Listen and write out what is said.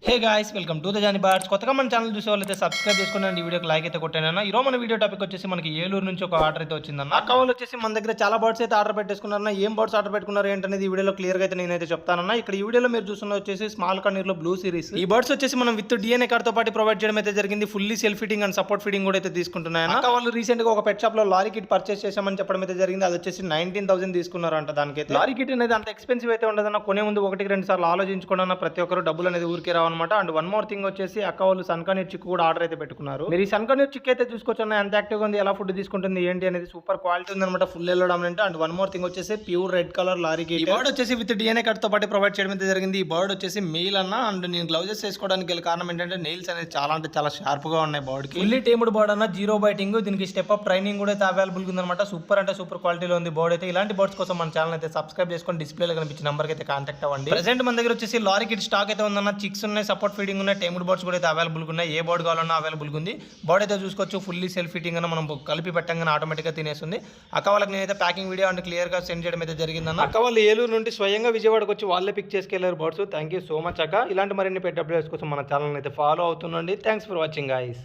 Hey guys, welcome to the Johnny Birds. కొత్తగా మన channel చూసే వాళ్ళైతే సబ్స్క్రైబ్ చేసుకున్నాను. ఈ వీడియోకి లైక్ అయితే కొట్టానన్నా. ఈరోజు మన వీడియో టాపిక్ వచ్చేసి మనకి ఏలూరు నుంచి ఒక ఆర్డర్ అయితే వచ్చిందన్న. అక్క వాళ్ళు వచ్చేసి మన దగ్గర చాలా బర్డ్స్ అయితే ఆర్డర్ పెట్టేసుకున్నారన్న. ఏం బర్డ్స్ ఆర్డర్ పెట్టుకున్నారు ఏంటనేది ఈ వీడియోలో క్లియర్గా అయితే నేనైతే చెప్తానన్నా. ఇక్కడ ఈ వీడియోలో మీరు చూస్తున్న వచ్చేసి స్మాల్ కన్నీర్లో బ్లూ సిరీస్. ఈ బర్డ్స్ వచ్చేసి మనం విత్ డిఎన్ఏ కార్డ్తో పాటు ప్రొవైడ్ చేయడం అయితే జరిగింది. Fully self feeding and support feeding కూడా అయితే తీసుకుంటున్నాయి. అక్క వాళ్ళు రీసెంట్ గా ఒక పెట్ షాప్ లో లారీ కిట్ పర్చేస్ చేశామని చెప్పడం అయితే జరిగింది. అది వచ్చేసి 19,000 తీసుకున్నారంట. దానికి లారీ కిట్ అనేది అంత ఎక్స్పెన్సివ్ అయితే ఉండదన్న. కొనే ముందు 1-2 సార్లు ఆలోచించుకోవడం ప్రతి ఒక్కరు డబ్బులు అనేది ఊరికే రావన్నమాట. అండ్ వన్ మోర్ థింగ్ వచ్చేసి అక్క వాళ్ళు సన్కనీర్ చిక్ కూడా ఆర్డర్ అయితే పెట్టుకున్నారు. మీరు ఈ సన్కనీర్ చిక్ అయితే చూసుకోవచ్చు ఎంత యాక్టివ్ గా ఉంది, ఎలా ఫుడ్ తీసుకుంటుంది ఏంటి అనేది సూపర్ క్వాలిటీ ఉంది అనమాట. Full yellow dominant. And one more thing వచ్చేసి pure red colour lorikeet. ఈ బర్డ్ వచ్చేసి విత్ డిఎన్ఏ కార్డ్ తో పాటు ప్రొవైడ్ చేయడం అయితే జరిగింది. ఈ బర్డ్ వచ్చేసి మెయిల్ అన్న. అండ్ నేను గ్లౌజెస్ వేసుకోవడానికి గల కారణం ఏంటంటే నెయిల్స్ అనేది చాలా అంటే చాలా షార్ప్ గా ఉన్నాయి బర్డ్ కి. ఫుల్లీ టేమ్డ్ బర్డ్ అన్న, జీరో బైటింగ్. దీనికి స్టెప్ అప్ ట్రైనింగ్ కూడా అయితే అవైలబుల్ ఉంది అనమాట. సూపర్ అంటే సూపర్ క్వాలిటీలో ఉంది బర్డ్ అయితే. ఇలాంటి బర్డ్స్ కోసం మన ఛానల్ అయితే సబ్స్క్రైబ్ చేసుకొని డిస్ప్లేలో కనిపించిన నెంబర్ అయితే కాంటాక్ట్ అవ్వండి. ప్రెసెంట్ మన దగ్గర వచ్చేసి లారీ కిట్ స్టాక్ అయితే ఉందన్న. చిక్స్ ఉన్నాయి, సపోర్ట్ ఫీడింగ్ ఉన్నాయి, టేమ్డ్ బర్డ్స్ కూడా అయితే అవైలబుల్ ఉన్నాయి. ఏ బర్డ్ కావాలన్నా అవైలబుల్ ఉంది. బర్డ్ అయితే చూసుకోవచ్చు ఫుల్లీ సెల్ఫ్ ఫీడింగ్ అన్న. మనం కలిపి పెట్టంగానే ఆటోమేటిక్గా తినేస్తుంది. అక్క వాళ్ళకి నేనైతే ప్యాకింగ్ వీడియో అండ్ క్లియర్ గా సెండ్ చేయడం అయితే జరిగిందన్న. అక్క వాళ్ళు ఏలూరు నుండి స్వయంగా విజయవాడకు వచ్చి వాళ్ళే పిక్ చేసుకెళ్లారు birds. Thank you so much అక్క. ఇలాంటి మరిన్ని పెద్ద అప్డేట్స్ కోసం మన ఛానల్ అయితే ఫాలో అవుతుండండి. Thanks for watching guys.